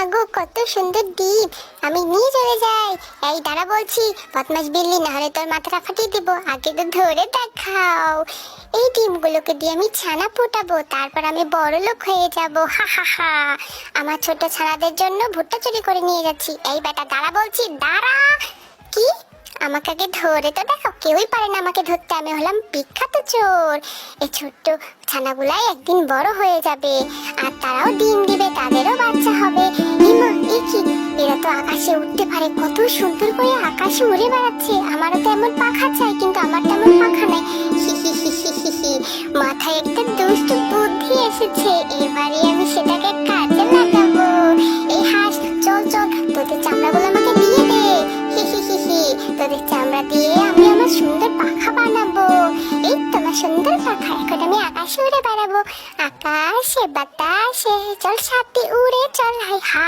মাগো, কত সুন্দর ডিম! আমি নিয়ে চলে যাই। এই দাঁড়া বলছি, বদমাস বিল্লি, না হলে তোর মাথাটা ফাটিয়ে দিব। আগে তো ধরে দেখাও। এই ডিমগুলোকে দিয়ে আমি ছানা ফোটাবো, তারপর আমি বড় লোক হয়ে যাব। হা হা হা। আমার ছোট ছানাদের জন্য ভুট্টা চুরি করে নিয়ে যাচ্ছি। এই বেটা দাঁড়া বলছি, দাঁড়া। কি? আমাকে আগে ধরে তো দেখো, কেউই পারে না আমাকে ধরতে। আমি হলাম বিখ্যাত চোর। এই ছোট্ট ছানাগুলাই একদিন বড় হয়ে যাবে, আর তারাও ডিম দিবে, তাদেরও বাচ্চা হবে। হিমা, এ কি? এরা তো আকাশে উঠতে পারে, কত সুন্দর করে আকাশে উড়ে বেড়াচ্ছে। আমারও তো এমন পাখা চাই, কিন্তু আমার তেমন পাখা নাই। হি হি হি হি হি হি। মাথায় একটা দুষ্ট বুদ্ধি এসেছে, এবারে আমি সেটাকে কাজে লাগাবো। এই হাঁস, চল চল, তোদের চামড়াগুলো আমাকে দিয়ে দে। হি হি হি হি। তোদের চামড়া দিয়ে আমি আমার সুন্দর পাখা বানাবো। এই তোমার সুন্দর পাখা, এখন আমি আকাশে উড়ে বেড়াবো। আকাশে বাতাসে চল, সাথে উড়ে চল, হাই হা।